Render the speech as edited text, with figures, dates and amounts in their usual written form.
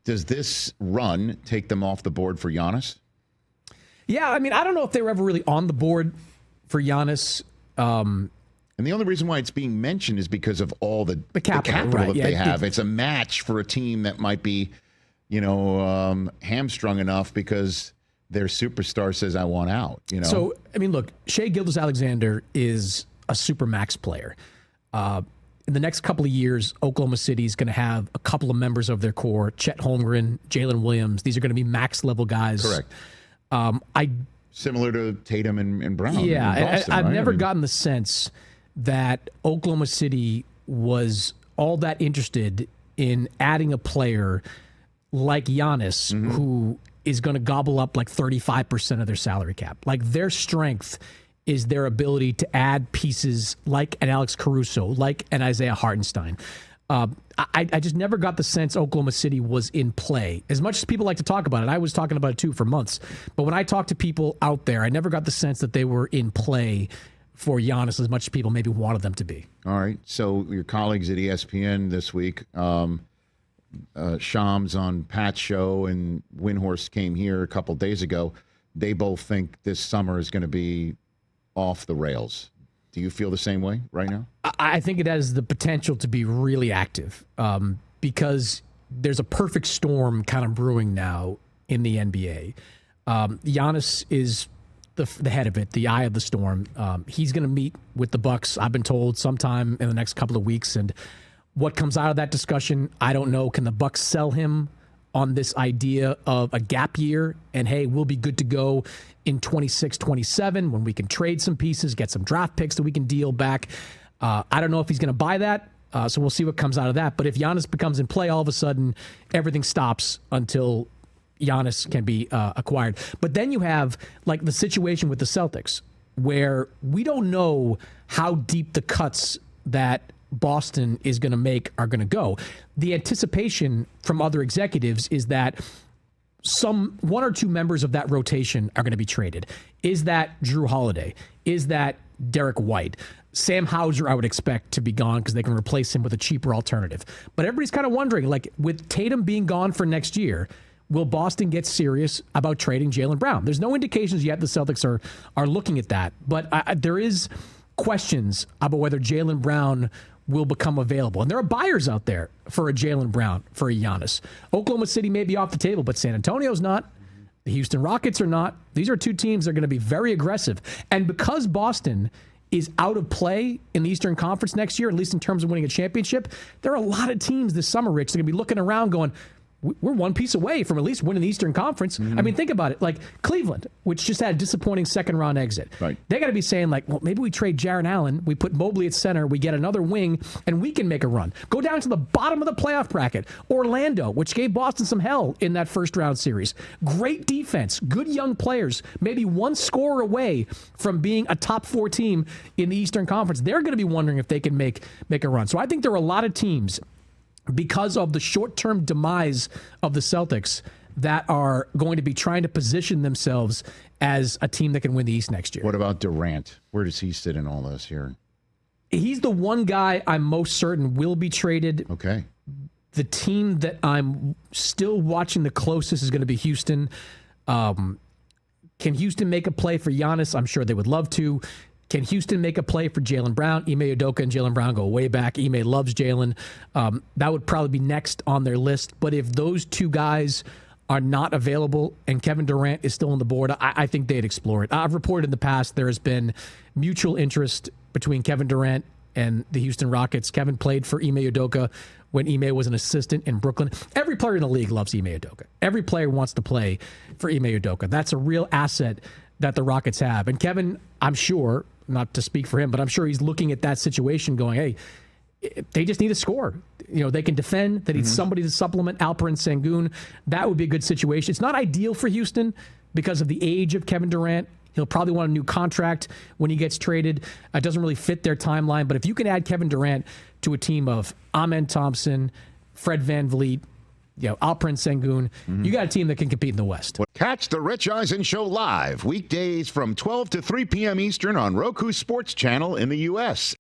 Does this run take them off the board for Giannis? Yeah, I mean, I don't know if they were ever really on the board for Giannis. And the only reason why it's being mentioned is because of all the capital right. that they have. It's a match for a team that might be, hamstrung enough because their superstar says, I want out. So, I mean, look, Shai Gilgeous-Alexander is a supermax player. In the next couple of years, Oklahoma City is going to have a couple of members of their core, Chet Holmgren, Jalen Williams. These are going to be max-level guys. Correct. Similar to Tatum and Brown. Yeah, in Boston, I've right? never gotten the sense that Oklahoma City was all that interested in adding a player like Giannis, who is going to gobble up like 35% of their salary cap. Like, their strength is their ability to add pieces like an Alex Caruso, like an Isaiah Hartenstein. I just never got the sense Oklahoma City was in play. As much as people like to talk about it, I was talking about it too for months. But when I talked to people out there, I never got the sense that they were in play for Giannis as much as people maybe wanted them to be. All right. So your colleagues at ESPN this week, Shams on Pat's show and Windhorst came here a couple days ago. They both think this summer is going to be off the rails. Do you feel the same way right now? I think it has the potential to be really active because there's a perfect storm kind of brewing now in the NBA. Giannis is the head of it, the eye of the storm. He's going to meet with the Bucks, I've been told, sometime in the next couple of weeks. And what comes out of that discussion, I don't know. Can the Bucks sell him on this idea of a gap year and, hey, we'll be good to go in 26, 27 when we can trade some pieces, get some draft picks that we can deal back. I don't know if he's going to buy that, so we'll see what comes out of that. But if Giannis becomes in play, all of a sudden everything stops until Giannis can be acquired. But then you have like the situation with the Celtics where we don't know how deep the cuts that Boston is going to make are going to go. The anticipation from other executives is that one or two members of that rotation are going to be traded. Is that Drew Holiday? Is that Derek White? Sam Hauser, I would expect to be gone because they can replace him with a cheaper alternative. But everybody's kind of wondering, like, with Tatum being gone for next year, will Boston get serious about trading Jaylen Brown? There's no indications yet the Celtics are looking at that. But there is questions about whether Jaylen Brown will become available. And there are buyers out there for a Jaylen Brown, for a Giannis. Oklahoma City may be off the table, but San Antonio's not. The Houston Rockets are not. These are two teams that are going to be very aggressive. And because Boston is out of play in the Eastern Conference next year, at least in terms of winning a championship, there are a lot of teams this summer, Rich, that are going to be looking around going, we're one piece away from at least winning the Eastern Conference. I mean, think about it. Like Cleveland, which just had a disappointing second-round exit. Right. They got to be saying, like, well, maybe we trade Jarrett Allen, we put Mobley at center, we get another wing, and we can make a run. Go down to the bottom of the playoff bracket. Orlando, which gave Boston some hell in that first-round series. Great defense, good young players, maybe one score away from being a top-4 team in the Eastern Conference. They're going to be wondering if they can make a run. So I think there are a lot of teams, because of the short-term demise of the Celtics, that are going to be trying to position themselves as a team that can win the East next year. What about Durant? Where does he sit in all this here? He's the one guy I'm most certain will be traded. Okay. The team that I'm still watching the closest is going to be Houston. Can Houston make a play for Giannis? I'm sure they would love to. Can Houston make a play for Jaylen Brown? Ime Udoka and Jaylen Brown go way back. Ime loves Jaylen. That would probably be next on their list. But if those two guys are not available and Kevin Durant is still on the board, I think they'd explore it. I've reported in the past there has been mutual interest between Kevin Durant and the Houston Rockets. Kevin played for Ime Udoka when Ime was an assistant in Brooklyn. Every player in the league loves Ime Udoka. Every player wants to play for Ime Udoka. That's a real asset that the Rockets have. And Kevin, I'm sure, not to speak for him, but I'm sure he's looking at that situation going, hey, they just need a score. You know, they can defend. They need somebody to supplement Alperen Sengun. That would be a good situation. It's not ideal for Houston because of the age of Kevin Durant. He'll probably want a new contract when he gets traded. It doesn't really fit their timeline. But if you can add Kevin Durant to a team of Amen Thompson, Fred VanVleet, Alperen Sengun, you got a team that can compete in the West. Catch the Rich Eisen Show live weekdays from 12 to 3 p.m. Eastern on Roku Sports Channel in the U.S.